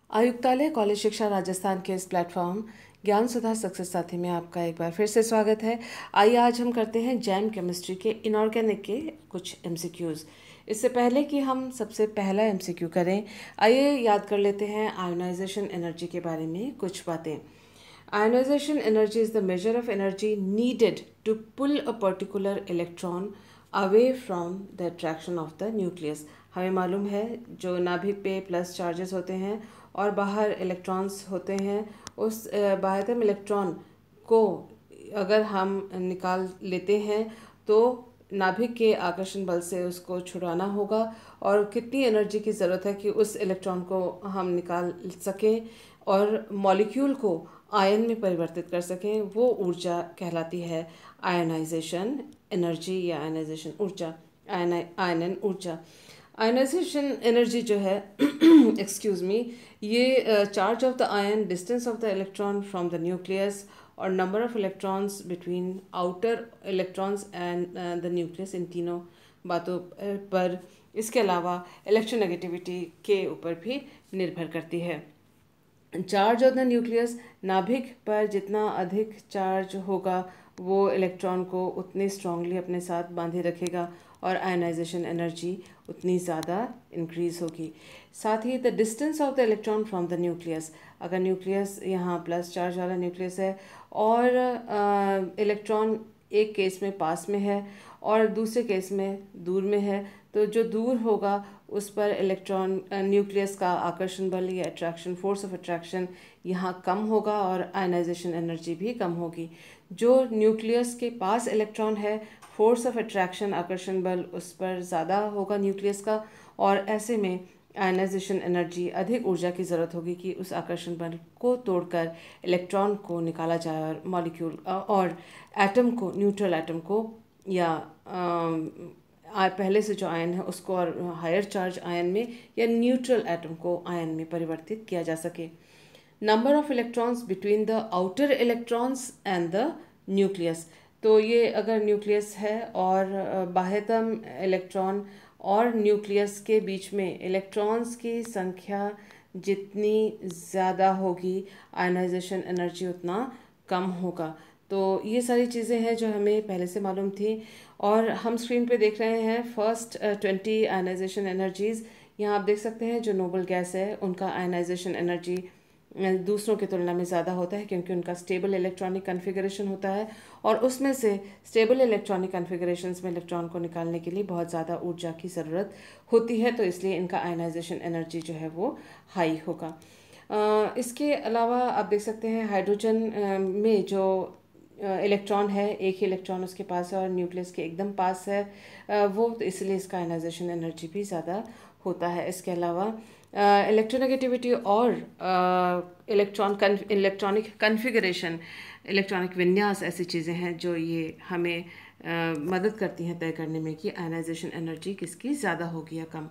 आयुक्तालय कॉलेज शिक्षा राजस्थान के इस प्लेटफॉर्म ज्ञान सुधा सक्सेस साथी में आपका एक बार फिर से स्वागत है। आइए आज हम करते हैं जैम केमिस्ट्री के इनऑर्गेनिक के कुछ एमसीक्यूज़। इससे पहले कि हम सबसे पहला एमसीक्यू करें, आइए याद कर लेते हैं आयोनाइजेशन एनर्जी के बारे में कुछ बातें। Ionization energy is the measure of energy needed to pull a particular electron away from the attraction of the nucleus. हमें मालूम है जो नाभिक पे प्लस चार्जेस होते हैं और बाहर इलेक्ट्रॉन्स होते हैं, उस बाह्यतम इलेक्ट्रॉन को अगर हम निकाल लेते हैं तो नाभिक के आकर्षण बल से उसको छुड़ाना होगा। और कितनी एनर्जी की ज़रूरत है कि उस इलेक्ट्रॉन को हम निकाल सकें और मॉलिक्यूल को आयन में परिवर्तित कर सकें, वो ऊर्जा कहलाती है आयनाइजेशन एनर्जी या आयनाइजेशन ऊर्जा, आयनन ऊर्जा। आयनाइजेशन एनर्जी जो है एक्सक्यूज मी, ये charge of the ion, distance of the electron from the nucleus और number of electrons between outer electrons and the nucleus, इन तीनों बातों पर, इसके अलावा इलेक्ट्रोनेगेटिविटी के ऊपर भी निर्भर करती है। चार्ज ऑफ द न्यूक्लियस, नाभिक पर जितना अधिक चार्ज होगा वो इलेक्ट्रॉन को उतनी स्ट्रांगली अपने साथ बांधे रखेगा और आयनाइजेशन एनर्जी उतनी ज़्यादा इंक्रीज होगी। साथ ही the distance of the electron from the nucleus, अगर न्यूक्लियस यहाँ प्लस चार्ज वाला न्यूक्लियस है और इलेक्ट्रॉन एक केस में पास में है और दूसरे केस में दूर में है, तो जो दूर होगा उस पर इलेक्ट्रॉन न्यूक्लियस का आकर्षण बल या अट्रैक्शन, फोर्स ऑफ अट्रैक्शन यहाँ कम होगा और आयनाइजेशन एनर्जी भी कम होगी। जो न्यूक्लियस के पास इलेक्ट्रॉन है, फोर्स ऑफ अट्रैक्शन, आकर्षण बल उस पर ज़्यादा होगा न्यूक्लियस का, और ऐसे में आयनाइजेशन एनर्जी, अधिक ऊर्जा की ज़रूरत होगी कि उस आकर्षण बल को तोड़कर इलेक्ट्रॉन को निकाला जाए और मॉलिक्यूल और एटम को, न्यूट्रल एटम को या पहले से जो आयन है उसको और हायर चार्ज आयन में या न्यूट्रल एटम को आयन में परिवर्तित किया जा सके। Number of electrons between the outer electrons and the nucleus, तो ये अगर न्यूक्लियस है और बाह्यतम इलेक्ट्रॉन और न्यूक्लियस के बीच में इलेक्ट्रॉन्स की संख्या जितनी ज़्यादा होगी, आयनाइजेशन एनर्जी उतना कम होगा। तो ये सारी चीज़ें हैं जो हमें पहले से मालूम थी। और हम स्क्रीन पे देख रहे हैं फर्स्ट 20 आयनाइजेशन एनर्जीज़। यहाँ आप देख सकते हैं जो नोबल गैस है उनका आयनाइजेशन एनर्जी दूसरों की तुलना में ज़्यादा होता है क्योंकि उनका स्टेबल इलेक्ट्रॉनिक कन्फिगरेशन होता है और उसमें से स्टेबल इलेक्ट्रॉनिक कन्फिगरेशंस में इलेक्ट्रॉन को निकालने के लिए बहुत ज़्यादा ऊर्जा की ज़रूरत होती है, तो इसलिए इनका आयनाइजेशन एनर्जी जो है वो हाई होगा। इसके अलावा आप देख सकते हैं हाइड्रोजन में जो इलेक्ट्रॉन है, एक ही इलेक्ट्रॉन उसके पास है और न्यूक्लियस के एकदम पास है, वो तो इसलिए इसका आयनाइजेशन एनर्जी भी ज़्यादा होता है। इसके अलावा इलेक्ट्रोनेगेटिविटी और इलेक्ट्रॉनिक कन्फिगरेशन, इलेक्ट्रॉनिक विन्यास ऐसी चीज़ें हैं जो ये हमें मदद करती हैं तय करने में कि आयनाइजेशन एनर्जी किसकी ज़्यादा होगी या कम।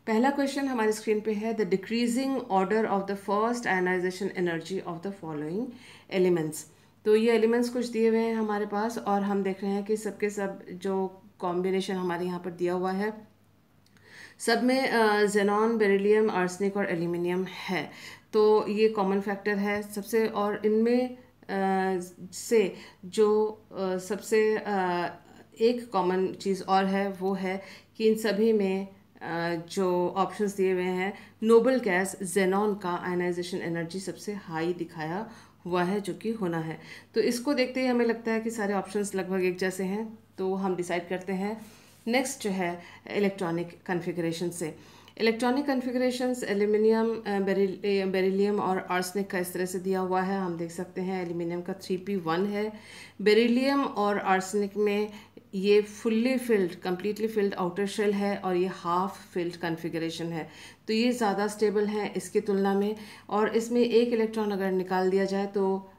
पहला क्वेश्चन हमारी स्क्रीन पे है, the decreasing order of the first ionisation energy of the following elements. तो ये एलिमेंट्स कुछ दिए हुए हैं हमारे पास और हम देख रहे हैं कि सबके सब जो कॉम्बिनेशन हमारे यहाँ पर दिया हुआ है सब में जेनॉन, बेरिलियम, आर्सेनिक और एल्यूमिनियम है। तो ये कॉमन फैक्टर है सबसे, और इनमें से जो सबसे एक कॉमन चीज़ और है वो है कि इन सभी में जो ऑप्शंस दिए हुए हैं, नोबल गैस जेनॉन का आयनाइजेशन एनर्जी सबसे हाई दिखाया हुआ है जो कि होना है। तो इसको देखते ही हमें लगता है कि सारे ऑप्शंस लगभग एक जैसे हैं, तो हम डिसाइड करते हैं। नेक्स्ट जो है इलेक्ट्रॉनिक कन्फिगरेशन से, इलेक्ट्रॉनिक कन्फिगरेशंस एल्यूमिनियम, बेरिलियम और आर्सेनिक का इस तरह से दिया हुआ है। हम देख सकते हैं एल्यूमिनियम का 3p1 है, बेरिलियम और आर्सेनिक में ये fully filled, completely filled outer shell है और ये हाफ फिल्ड कन्फिगरेशन है, तो ये ज़्यादा स्टेबल है इसकी तुलना में। और इसमें एक इलेक्ट्रॉन अगर निकाल दिया जाए तो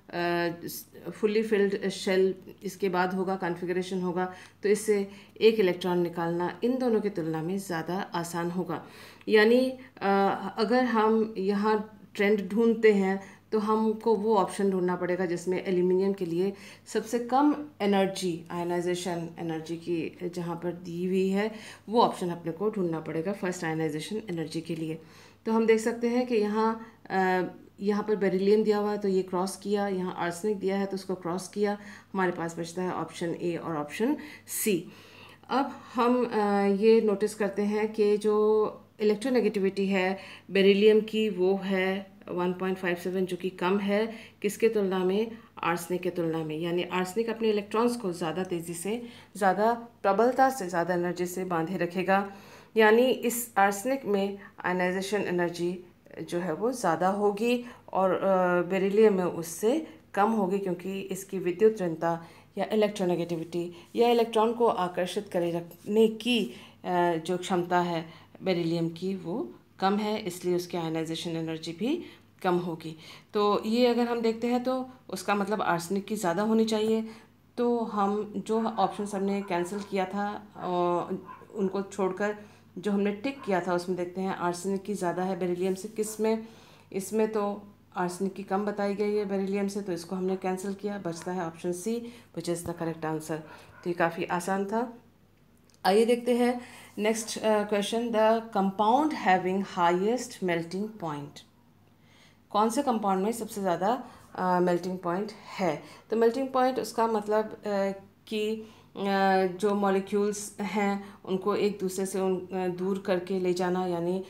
फुल्ली फिल्ड शेल इसके बाद होगा, कॉन्फ़िगरेशन होगा, तो इससे एक इलेक्ट्रॉन निकालना इन दोनों की तुलना में ज़्यादा आसान होगा। यानी अगर हम यहाँ ट्रेंड ढूंढते हैं तो हमको वो ऑप्शन ढूंढना पड़ेगा जिसमें एल्यूमिनियम के लिए सबसे कम एनर्जी, आयनाइजेशन एनर्जी की जहाँ पर दी हुई है, वो ऑप्शन अपने को ढूंढना पड़ेगा फर्स्ट आयनाइजेशन एनर्जी के लिए। तो हम देख सकते हैं कि यहाँ पर बेरिलियम दिया हुआ है तो ये क्रॉस किया, यहाँ आर्सेनिक दिया है तो उसको क्रॉस किया, हमारे पास बचता है ऑप्शन ए और ऑप्शन सी। अब हम ये नोटिस करते हैं कि जो इलेक्ट्रोनेगेटिविटी है बेरिलियम की वो है 1.57, जो कि कम है किसके तुलना में, आर्सेनिक के तुलना में। यानी आर्सेनिक अपने इलेक्ट्रॉन्स को ज़्यादा तेज़ी से, ज़्यादा प्रबलता से, ज़्यादा एनर्जी से बांधे रखेगा। यानी इस आर्सेनिक में आयनाइजेशन एनर्जी जो है वो ज़्यादा होगी और बेरिलियम में उससे कम होगी, क्योंकि इसकी विद्युत ऋणता या इलेक्ट्रोनेगेटिविटी या इलेक्ट्रॉन को आकर्षित करे रखने की जो क्षमता है बेरिलियम की वो कम है, इसलिए उसकी आयनाइजेशन एनर्जी भी कम होगी। तो ये अगर हम देखते हैं तो उसका मतलब आर्सेनिक की ज़्यादा होनी चाहिए। तो हम जो ऑप्शन हमने कैंसिल किया था उनको छोड़कर जो हमने टिक किया था उसमें देखते हैं आर्सेनिक की ज़्यादा है बेरिलियम से। किस में, इसमें तो आर्सेनिक की कम बताई गई है बेरिलियम से, तो इसको हमने कैंसिल किया, बचता है option C which is the correct answer. तो ये काफ़ी आसान था। आइए देखते हैं next question, the compound having highest melting point. कौन से कंपाउंड में सबसे ज़्यादा मेल्टिंग पॉइंट है? तो मेल्टिंग पॉइंट उसका मतलब कि जो मॉलिक्यूल्स हैं उनको एक दूसरे से दूर करके ले जाना, यानी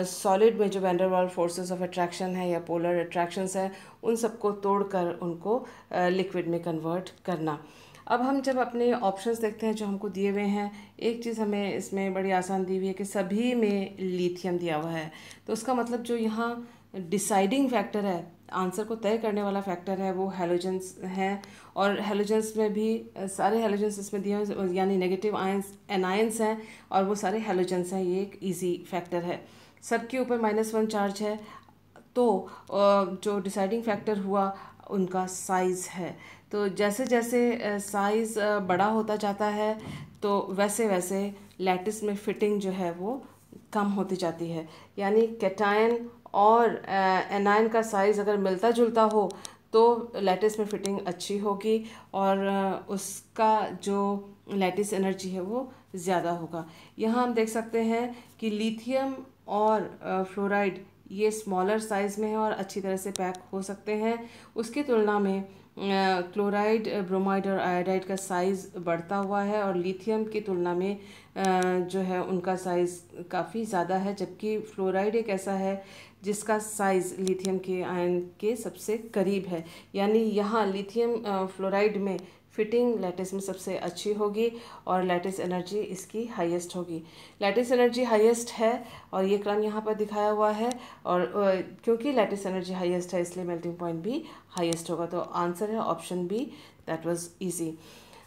सॉलिड में जो वैन डर वाल फोर्सेस ऑफ अट्रैक्शन है या पोलर अट्रैक्शंस है उन सबको तोड़कर उनको लिक्विड में कन्वर्ट करना। अब हम जब अपने ऑप्शंस देखते हैं जो हमको दिए हुए हैं, एक चीज़ हमें इसमें बड़ी आसान दी हुई है कि सभी में लिथियम दिया हुआ है, तो उसका मतलब जो यहाँ डिसाइडिंग फैक्टर है, आंसर को तय करने वाला फैक्टर है, वो हैलोजेंस हैं। और हैलोजेंस में भी सारे हैलोजेंस इसमें दिए हैं, यानी नेगेटिव आयंस एनायंस हैं और वो सारे हैलोजेंस हैं। ये एक इजी फैक्टर है। सबके ऊपर -1 चार्ज है, तो जो डिसाइडिंग फैक्टर हुआ उनका साइज़ है। तो जैसे जैसे साइज़ बड़ा होता जाता है तो वैसे वैसे लैटिस में फिटिंग जो है वो कम होती जाती है। यानी कैटायन और एनायन का साइज़ अगर मिलता जुलता हो तो लैटिस में फिटिंग अच्छी होगी और उसका जो लैटिस एनर्जी है वो ज़्यादा होगा। यहाँ हम देख सकते हैं कि लिथियम और फ्लोराइड ये स्मॉलर साइज़ में है और अच्छी तरह से पैक हो सकते हैं। उसकी तुलना में क्लोराइड, ब्रोमाइड और आयोडाइड का साइज़ बढ़ता हुआ है और लिथियम की तुलना में जो है उनका साइज़ काफ़ी ज़्यादा है, जबकि फ्लोराइड एक ऐसा है जिसका साइज़ लिथियम के आयन के सबसे करीब है। यानी यहाँ लिथियम फ्लोराइड में फिटिंग लैटिस में सबसे अच्छी होगी और लैटिस एनर्जी इसकी हाईएस्ट होगी। लैटिस एनर्जी हाईएस्ट है और ये क्रम यहाँ पर दिखाया हुआ है, और क्योंकि लैटिस एनर्जी हाईएस्ट है इसलिए मेल्टिंग पॉइंट भी हाईएस्ट होगा। तो आंसर है option B, that was easy.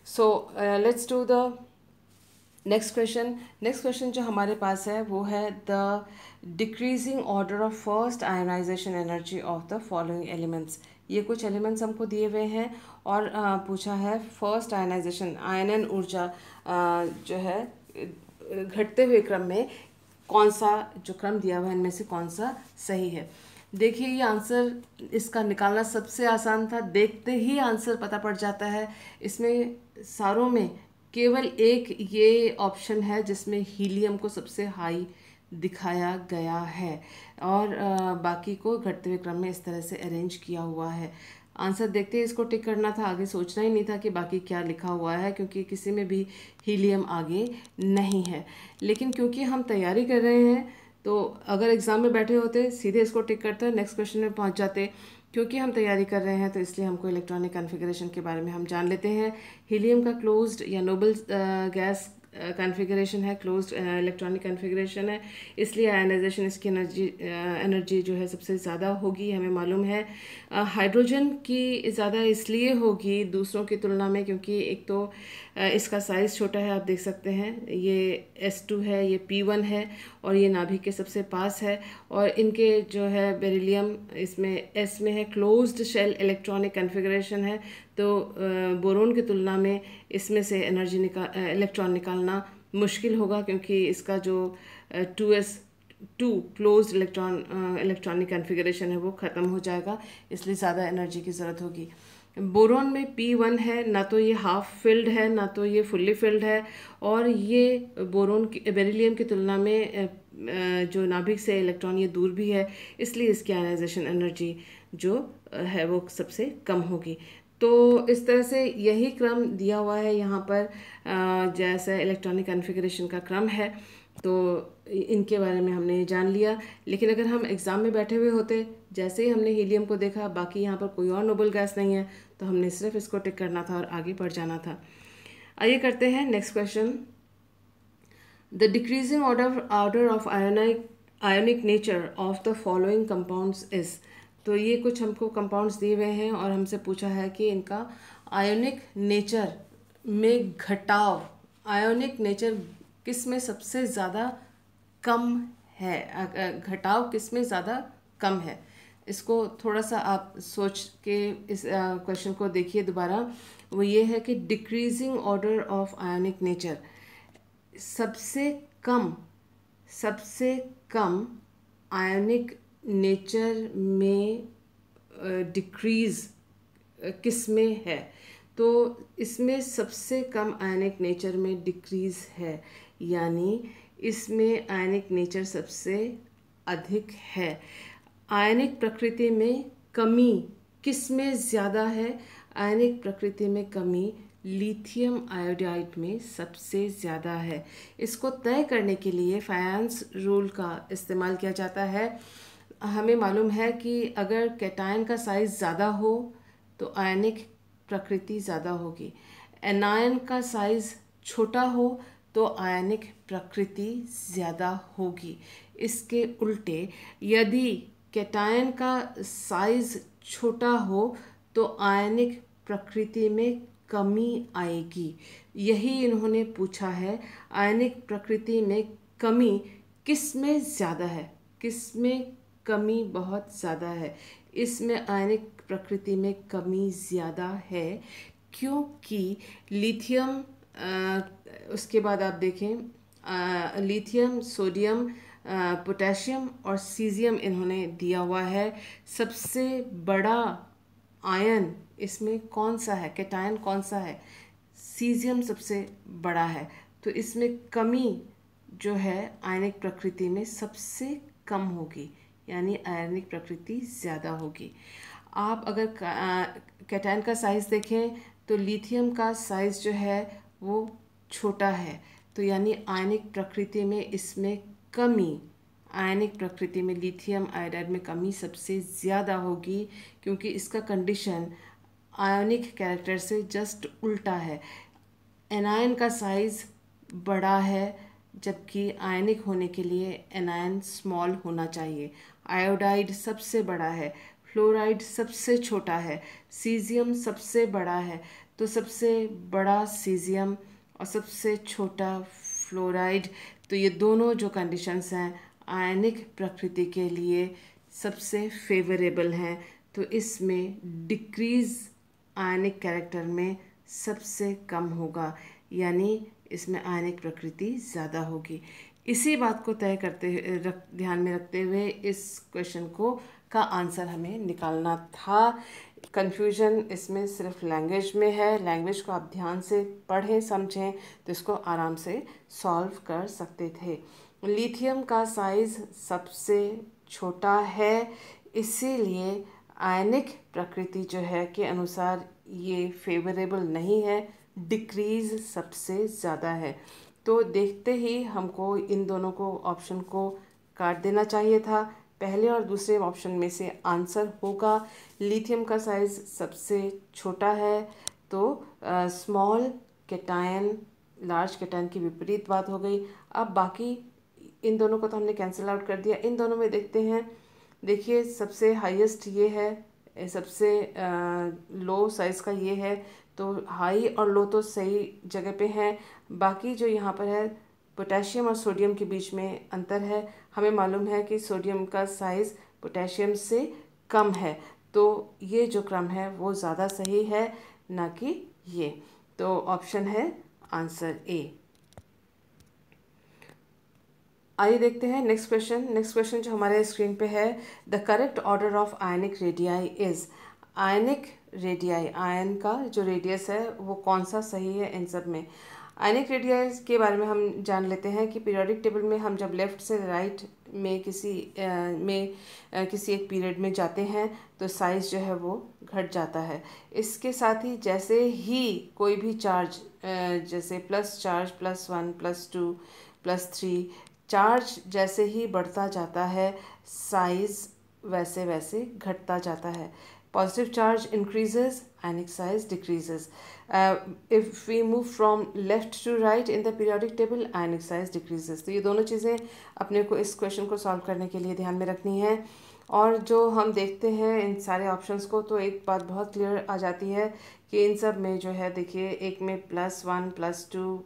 So let's do the next question जो हमारे पास है वो है the decreasing order of first ionisation energy of the following elements. ये कुछ एलिमेंट्स हमको दिए हुए हैं और पूछा है फर्स्ट आयनाइजेशन, आयनन ऊर्जा जो है घटते हुए क्रम में कौन सा जो क्रम दिया हुआ है इनमें से कौन सा सही है। देखिए ये आंसर इसका निकालना सबसे आसान था, देखते ही आंसर पता पड़ जाता है। इसमें सारों में केवल एक ये ऑप्शन है जिसमें हीलियम को सबसे हाई दिखाया गया है और बाकी को घटते हुए क्रम में इस तरह से अरेंज किया हुआ है। आंसर देखते ही इसको टिक करना था, आगे सोचना ही नहीं था कि बाकी क्या लिखा हुआ है, क्योंकि किसी में भी हीलियम आगे नहीं है। लेकिन क्योंकि हम तैयारी कर रहे हैं तो अगर एग्ज़ाम में बैठे होते सीधे इसको टिक करते नेक्स्ट क्वेश्चन में पहुंच जाते। क्योंकि हम तैयारी कर रहे हैं तो इसलिए हमको इलेक्ट्रॉनिक कॉन्फ़िगरेशन के बारे में हम जान लेते हैं। हीलियम का क्लोज्ड या नोबल गैस कॉन्फ़िगरेशन है, क्लोज्ड इलेक्ट्रॉनिक कॉन्फ़िगरेशन है, इसलिए आयनाइजेशन इसकी एनर्जी जो है सबसे ज़्यादा होगी, हमें मालूम है। हाइड्रोजन की ज़्यादा इसलिए होगी दूसरों की तुलना में क्योंकि एक तो इसका साइज़ छोटा है, आप देख सकते हैं ये S2 है, ये P1 है और ये नाभिक के सबसे पास है। और इनके जो है बेरिलियम इसमें S में है, क्लोज्ड शेल इलेक्ट्रॉनिक कॉन्फ़िगरेशन है, तो बोरोन की तुलना में इसमें से इलेक्ट्रॉन निकालना मुश्किल होगा क्योंकि इसका जो 2s2 क्लोज्ड इलेक्ट्रॉनिक कॉन्फ़िगरेशन है वो ख़त्म हो जाएगा, इसलिए ज़्यादा एनर्जी की ज़रूरत होगी। बोरॉन में P1 है, ना तो ये हाफ फिल्ड है ना तो ये फुल्ली फिल्ड है, और ये बोरॉन की बेरिलियम की तुलना में जो नाभिक से इलेक्ट्रॉन ये दूर भी है, इसलिए इसकी आयनाइजेशन एनर्जी जो है वो सबसे कम होगी। तो इस तरह से यही क्रम दिया हुआ है यहाँ पर, जैसा इलेक्ट्रॉनिक कॉन्फ़िगरेशन का क्रम है, तो इनके बारे में हमने जान लिया। लेकिन अगर हम एग्ज़ाम में बैठे हुए होते, जैसे ही हमने हीलियम को देखा, बाकी यहाँ पर कोई और नोबल गैस नहीं है, तो हमने सिर्फ इसको टिक करना था और आगे बढ़ जाना था। आइए करते हैं next question. The decreasing order of ionic nature of the following compounds is. तो ये कुछ हमको कंपाउंड्स दिए हुए हैं और हमसे पूछा है कि इनका आयोनिक नेचर में घटाव, आयोनिक नेचर किस में सबसे ज़्यादा कम है, घटाव किस में ज़्यादा कम है। इसको थोड़ा सा आप सोच के इस क्वेश्चन को देखिए दोबारा। वो ये है कि decreasing order of ionic nature, सबसे कम, सबसे कम आयोनिक नेचर में डिक्रीज किस में है। तो इसमें सबसे कम आयनिक नेचर में डिक्रीज है, यानी इसमें आयनिक नेचर सबसे अधिक है। आयनिक प्रकृति में कमी किस में ज़्यादा है? आयनिक प्रकृति में कमी लिथियम आयोडाइड में सबसे ज़्यादा है। इसको तय करने के लिए फायंस रूल का इस्तेमाल किया जाता है। हमें मालूम है कि अगर कैटायन का साइज़ ज़्यादा हो तो आयनिक प्रकृति ज़्यादा होगी, एनायन का साइज़ छोटा हो तो आयनिक प्रकृति ज़्यादा होगी। इसके उल्टे यदि कैटायन का साइज़ छोटा हो तो आयनिक प्रकृति में कमी आएगी। यही इन्होंने पूछा है, आयनिक प्रकृति में कमी किस में ज़्यादा है, किस में कमी बहुत ज़्यादा है। इसमें आयनिक प्रकृति में कमी ज़्यादा है क्योंकि लिथियम, उसके बाद आप देखें लिथियम, सोडियम, पोटेशियम और सीजियम इन्होंने दिया हुआ है। सबसे बड़ा आयन इसमें कौन सा है, कैटायन कौन सा है? सीजियम सबसे बड़ा है। तो इसमें कमी जो है आयनिक प्रकृति में सबसे कम होगी, यानी आयनिक प्रकृति ज़्यादा होगी। आप अगर कैटायन का साइज़ देखें तो लिथियम का साइज़ जो है वो छोटा है, तो यानी आयनिक प्रकृति में इसमें कमी, आयनिक प्रकृति में लिथियम आयोडाइड में कमी सबसे ज़्यादा होगी, क्योंकि इसका कंडीशन आयोनिक कैरेक्टर से जस्ट उल्टा है। एनायन का साइज़ बड़ा है, जबकि आयनिक होने के लिए एनायन स्मॉल होना चाहिए। आयोडाइड सबसे बड़ा है, फ्लोराइड सबसे छोटा है, सीजियम सबसे बड़ा है। तो सबसे बड़ा सीजियम और सबसे छोटा फ्लोराइड, तो ये दोनों जो कंडीशंस हैं आयनिक प्रकृति के लिए सबसे फेवरेबल हैं। तो इसमें डिक्रीज आयनिक कैरेक्टर में सबसे कम होगा, यानी इसमें आयनिक प्रकृति ज़्यादा होगी। इसी बात को तय करते ध्यान में रखते हुए इस क्वेश्चन को का आंसर हमें निकालना था। कन्फ्यूजन इसमें सिर्फ लैंग्वेज में है। लैंग्वेज को आप ध्यान से पढ़ें समझें तो इसको आराम से सॉल्व कर सकते थे। लिथियम का साइज़ सबसे छोटा है, इसीलिए आयनिक प्रकृति जो है के अनुसार ये फेवरेबल नहीं है, डिक्रीज सबसे ज़्यादा है। तो देखते ही हमको इन दोनों को ऑप्शन को काट देना चाहिए था। पहले और दूसरे ऑप्शन में से आंसर होगा लिथियम का साइज़ सबसे छोटा है, तो स्मॉल कैटायन लार्ज कैटायन की विपरीत बात हो गई। अब बाकी इन दोनों को तो हमने कैंसिल आउट कर दिया। इन दोनों में देखते हैं, देखिए सबसे हाईएस्ट ये है, सबसे लो साइज़ का ये है, तो हाई और लो तो सही जगह पे हैं। बाकी जो यहाँ पर है पोटेशियम और सोडियम के बीच में अंतर है। हमें मालूम है कि सोडियम का साइज़ पोटेशियम से कम है, तो ये जो क्रम है वो ज़्यादा सही है, ना कि ये। तो ऑप्शन है आंसर ए। आइए देखते हैं नेक्स्ट क्वेश्चन। नेक्स्ट क्वेश्चन जो हमारे स्क्रीन पे है, the correct order of ionic radii is. Ionic radii, ion का जो रेडियस है वो कौन सा सही है इन सब में। आयनिक रेडियस के बारे में हम जान लेते हैं कि पीरियोडिक टेबल में हम जब लेफ़्ट से राइट में किसी एक पीरियड में जाते हैं तो साइज़ जो है वो घट जाता है। इसके साथ ही जैसे ही कोई भी चार्ज जैसे प्लस चार्ज +1 +2 +3 चार्ज जैसे ही बढ़ता जाता है साइज़ वैसे वैसे घटता जाता है। Positive charge increases, ionic size decreases. If we move from left to right in the periodic table, ionic size decreases. तो ये दोनों चीज़ें अपने को इस क्वेश्चन को सॉल्व करने के लिए ध्यान में रखनी है। और जो हम देखते हैं इन सारे ऑप्शंस को तो एक बात बहुत क्लियर आ जाती है कि इन सब में जो है देखिए एक में +1 +2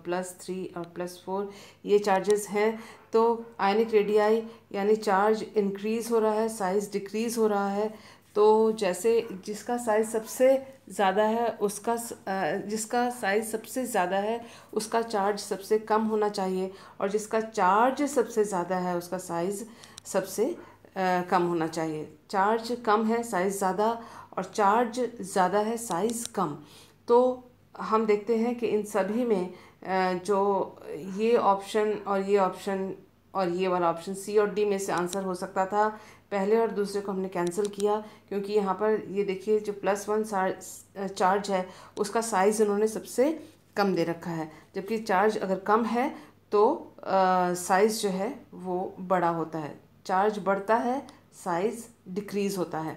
+3 और +4 ये चार्जेस हैं। तो आयनिक रेडियाई यानी चार्ज इंक्रीज़ हो रहा है, साइज़ डिक्रीज़ हो रहा है। तो जैसे जिसका साइज़ सबसे ज़्यादा है जिसका साइज़ सबसे ज़्यादा है उसका चार्ज सबसे कम होना चाहिए, और जिसका चार्ज सबसे ज़्यादा है उसका साइज़ सबसे कम होना चाहिए। चार्ज कम है साइज़ ज़्यादा, और चार्ज ज़्यादा है साइज़ कम। तो हम देखते हैं कि इन सभी में जो ये ऑप्शन और ये वाला ऑप्शन सी और डी में से आंसर हो सकता था। पहले और दूसरे को हमने कैंसिल किया क्योंकि यहाँ पर ये देखिए जो +1 चार्ज है उसका साइज़ उन्होंने सबसे कम दे रखा है, जबकि चार्ज अगर कम है तो साइज़ जो है वो बड़ा होता है। चार्ज बढ़ता है, साइज़ डिक्रीज़ होता है।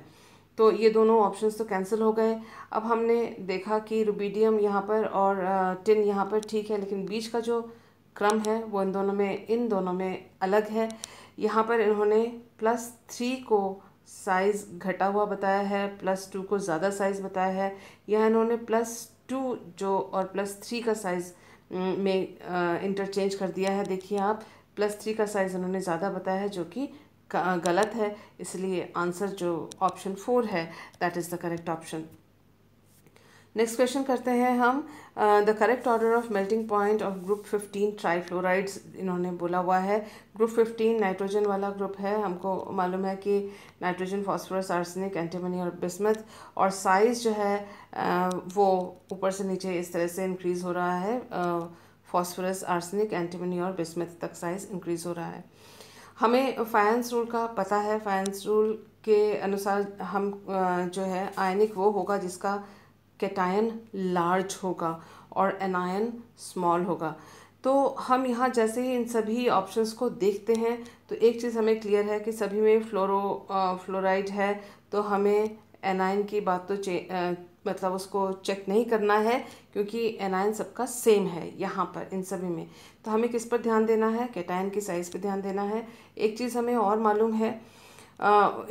तो ये दोनों ऑप्शंस तो कैंसिल हो गए। अब हमने देखा कि रुबिडियम यहाँ पर और टिन यहाँ पर ठीक है, लेकिन बीच का जो क्रम है वो इन दोनों में अलग है। यहाँ पर इन्होंने +3 को साइज़ घटा हुआ बताया है, +2 को ज़्यादा साइज़ बताया है। यहाँ इन्होंने +2 जो और +3 का साइज़ में इंटरचेंज कर दिया है। देखिए आप, +3 का साइज़ उन्होंने ज़्यादा बताया है जो कि गलत है, इसलिए आंसर जो ऑप्शन 4 है that is the correct option. Next question करते हैं हम। The correct order of melting point of group 15 ट्राईफ्लोराइड्स इन्होंने बोला हुआ है। ग्रुप 15 नाइट्रोजन वाला ग्रुप है। हमको मालूम है कि नाइट्रोजन, फॉस्फोरस, आर्सेनिक, एंटीमनी और बिस्मथ, और साइज़ जो है वो ऊपर से नीचे इस तरह से इंक्रीज़ हो रहा है। फॉस्फोरस, आर्सेनिक, एंटीमनी और बिस्मथ तक साइज़ इंक्रीज़ हो रहा है। हमें फायंस रूल का पता है। फायंस रूल के अनुसार हम जो है आयनिक वो होगा जिसका कैटायन लार्ज होगा और एनायन स्मॉल होगा। तो हम यहाँ जैसे ही इन सभी ऑप्शंस को देखते हैं तो एक चीज़ हमें क्लियर है कि सभी में फ्लोराइड है, तो हमें एनायन की बात तो मतलब उसको चेक नहीं करना है क्योंकि एनायन सबका सेम है यहाँ पर इन सभी में। तो हमें किस पर ध्यान देना है? कैटायन की साइज़ पर ध्यान देना है। एक चीज़ हमें और मालूम है,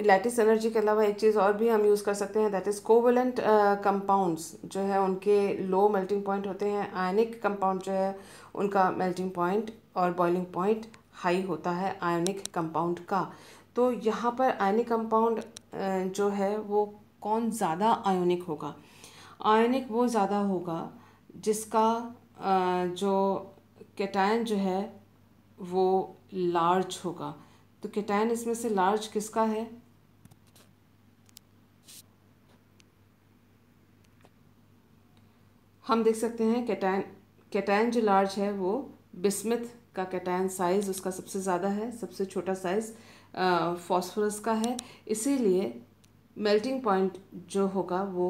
लैटिस एनर्जी के अलावा एक चीज़ और भी हम यूज़ कर सकते हैं, दैट इज़ कोवेलेंट कंपाउंड्स जो है उनके लो मेल्टिंग पॉइंट होते हैं। आयनिक कंपाउंड जो है उनका मेल्टिंग पॉइंट और बॉइलिंग पॉइंट हाई होता है आयनिक कंपाउंड का। तो यहाँ पर आयनिक कंपाउंड जो है वो कौन ज़्यादा आयोनिक होगा? आयोनिक वो ज़्यादा होगा जिसका जो कैटायन जो है वो लार्ज होगा। तो कैटायन इसमें से लार्ज किसका है? हम देख सकते हैं कैटायन जो लार्ज है वो बिस्मथ का कैटायन साइज़ उसका सबसे ज़्यादा है, सबसे छोटा साइज़ फॉस्फोरस का है। इसीलिए मेल्टिंग पॉइंट जो होगा वो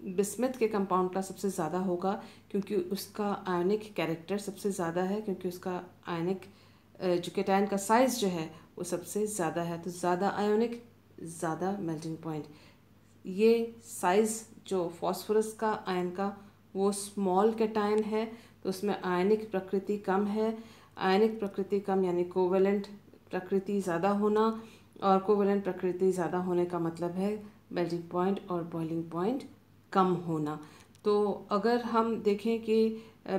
बिस्मथ के कंपाउंड का सबसे ज़्यादा होगा क्योंकि उसका आयनिक कैरेक्टर सबसे ज़्यादा है, क्योंकि उसका आयनिक जो कैटायन का साइज़ जो है वो सबसे ज़्यादा है। तो ज़्यादा आयोनिक, ज़्यादा मेल्टिंग पॉइंट। ये साइज़ जो फॉस्फोरस का आयन का वो स्मॉल कैटायन है, तो उसमें आयनिक प्रकृति कम है। आयनिक प्रकृति कम यानी कोवेलेंट प्रकृति ज़्यादा होना, और कोवेलेंट प्रकृति ज़्यादा होने का मतलब है मेल्टिंग पॉइंट और बॉइलिंग पॉइंट कम होना। तो अगर हम देखें कि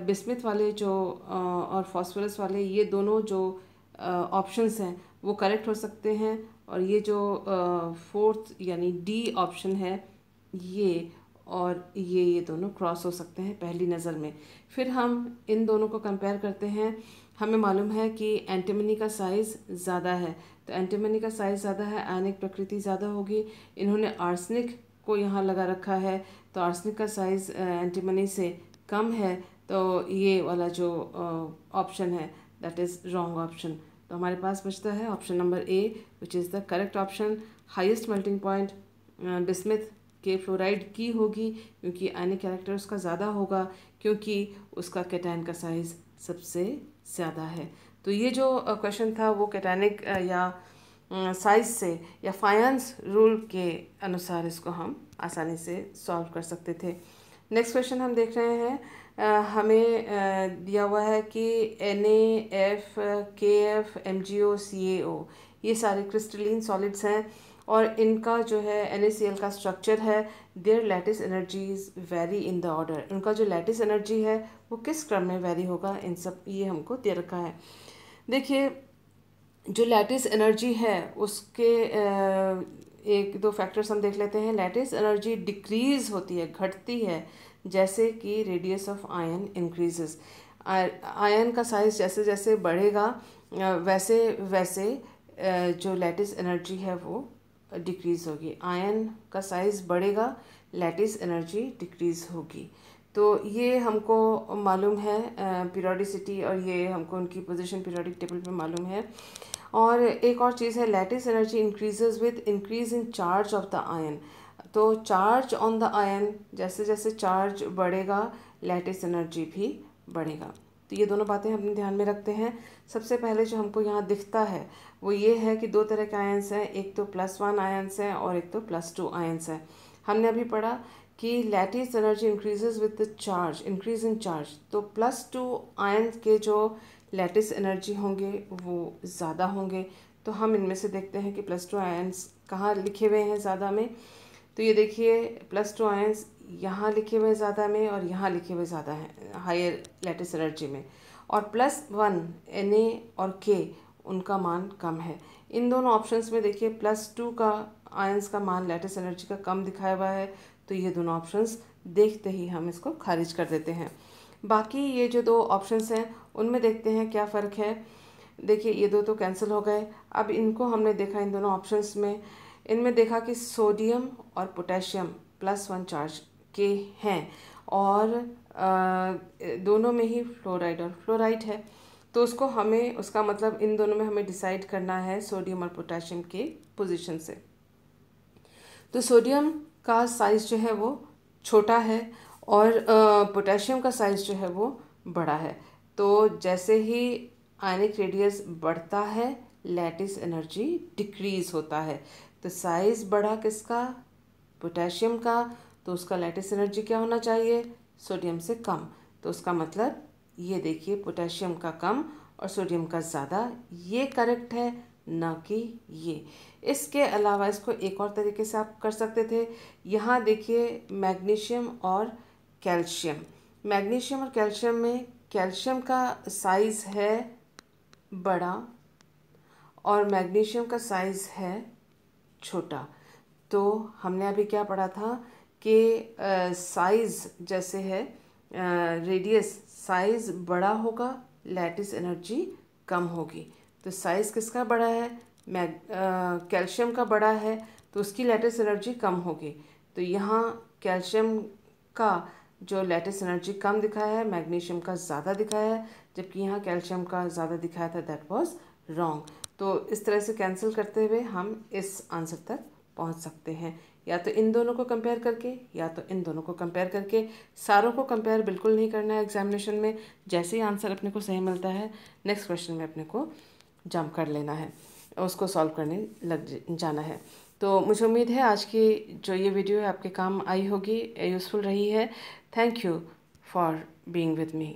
बिस्मथ वाले जो और फॉस्फोरस वाले ये दोनों जो ऑप्शंस हैं वो करेक्ट हो सकते हैं, और ये जो फोर्थ यानी डी ऑप्शन है ये और ये दोनों क्रॉस हो सकते हैं पहली नज़र में। फिर हम इन दोनों को कंपेयर करते हैं। हमें मालूम है कि एंटीमनी का साइज़ ज़्यादा है, तो एंटीमनी का साइज़ ज़्यादा है, आयनिक प्रकृति ज़्यादा होगी। इन्होंने आर्सेनिक को यहाँ लगा रखा है, तो आर्सेनिक का साइज़ एंटीमनी से कम है, तो ये वाला जो ऑप्शन है दैट इज़ रॉन्ग ऑप्शन। तो हमारे पास बचता है option number A which is the correct option. Highest melting point bismuth के फ्लोराइड की होगी, क्योंकि आयनिक कैरेक्टर उसका ज़्यादा होगा, क्योंकि उसका कैटायन का साइज़ सबसे ज़्यादा है। तो ये जो क्वेश्चन था वो कैटायनिक या साइज से या फायंस रूल के अनुसार इसको हम आसानी से सॉल्व कर सकते थे। नेक्स्ट क्वेश्चन हम देख रहे हैं, हमें दिया हुआ है कि NaF, KF, MgO, CaO ये सारे क्रिस्टलिन सॉलिड्स हैं, और इनका जो है NaCl का स्ट्रक्चर है, their lattice energies vary in the order. उनका जो लैटिस एनर्जी है वो किस क्रम में वेरी होगा, इन सब ये हमको दे रखा है। देखिए, जो लैटिस एनर्जी है उसके एक दो फैक्टर्स हम देख लेते हैं। लैटिस एनर्जी डिक्रीज होती है, घटती है, जैसे कि radius of ion increases. Ion का साइज जैसे जैसे बढ़ेगा वैसे वैसे जो लैटिस एनर्जी है वो डिक्रीज़ होगी। आयन का साइज़ बढ़ेगा, लैटिस एनर्जी डिक्रीज़ होगी। तो ये हमको मालूम है पीरियोडिसिटी, और ये हमको उनकी पोजीशन पीरियोडिक टेबल पे मालूम है। और एक और चीज़ है, lattice energy increases with increase in charge of the ion. तो चार्ज ऑन द आयन, जैसे जैसे चार्ज बढ़ेगा लैटिस एनर्जी भी बढ़ेगा। तो ये दोनों बातें हम ध्यान में रखते हैं। सबसे पहले जो हमको यहाँ दिखता है वो ये है कि दो तरह के आयंस हैं, एक तो +1 आयंस हैं और एक तो +2 आयंस हैं। हमने अभी पढ़ा कि lattice energy increases with the charge, increase in charge. तो +2 आयन के जो लैटिस एनर्जी होंगे वो ज़्यादा होंगे। तो हम इनमें से देखते हैं कि +2 आयंस कहाँ लिखे हुए हैं ज़्यादा में। तो ये देखिए, +2 आयंस यहाँ लिखे हुए ज़्यादा में और यहाँ लिखे हुए ज़्यादा हैं हायर लैटिस एनर्जी में, और +1 Na और K उनका मान कम है। इन दोनों ऑप्शंस में देखिए +2 का आयंस का मान लैटिस एनर्जी का कम दिखाया हुआ है, तो ये दोनों ऑप्शंस देखते ही हम इसको खारिज कर देते हैं। बाकी ये जो दो ऑप्शंस हैं उनमें देखते हैं क्या फ़र्क है। देखिए, ये दो तो कैंसिल हो गए। अब इनको हमने देखा, इन दोनों ऑप्शंस में इनमें देखा कि सोडियम और पोटेशियम +1 चार्ज के हैं, और दोनों में ही फ्लोराइड और फ्लोराइड है। तो उसको हमें, उसका मतलब इन दोनों में हमें डिसाइड करना है सोडियम और पोटेशियम के पोजीशन से। तो सोडियम का साइज़ जो है वो छोटा है और पोटेशियम का साइज़ जो है वो बड़ा है। तो जैसे ही आयनिक रेडियस बढ़ता है लैटिस एनर्जी डिक्रीज़ होता है। तो साइज़ बढ़ा किसका, पोटेशियम का, तो उसका लैटिस एनर्जी क्या होना चाहिए, सोडियम से कम। तो उसका मतलब ये देखिए, पोटेशियम का कम और सोडियम का ज़्यादा, ये करेक्ट है, ना कि ये। इसके अलावा इसको एक और तरीके से आप कर सकते थे। यहाँ देखिए, मैग्नीशियम और कैल्शियम, मैग्नीशियम और कैल्शियम में कैल्शियम का साइज़ है बड़ा और मैग्नीशियम का साइज़ है छोटा। तो हमने अभी क्या पढ़ा था कि साइज़ जैसे है, रेडियस साइज़ बड़ा होगा, लैटिस एनर्जी कम होगी। तो साइज़ किसका बड़ा है, कैल्शियम का बड़ा है, तो उसकी लैटिस एनर्जी कम होगी। तो यहाँ कैल्शियम का जो लैटिस एनर्जी कम दिखाया है, मैग्नीशियम का ज़्यादा दिखाया है, जबकि यहाँ कैल्शियम का ज़्यादा दिखाया था, दैट वाज रॉन्ग। तो इस तरह से कैंसिल करते हुए हम इस आंसर तक पहुँच सकते हैं, या तो इन दोनों को कंपेयर करके या तो इन दोनों को कंपेयर करके। सारों को कंपेयर बिल्कुल नहीं करना है एग्जामिनेशन में। जैसे ही आंसर अपने को सही मिलता है, नेक्स्ट क्वेश्चन में अपने को जंप कर लेना है, उसको सॉल्व करने लग जाना है। तो मुझे उम्मीद है आज की जो ये वीडियो है आपके काम आई होगी, यूज़फुल रही है। Thank you for being with me.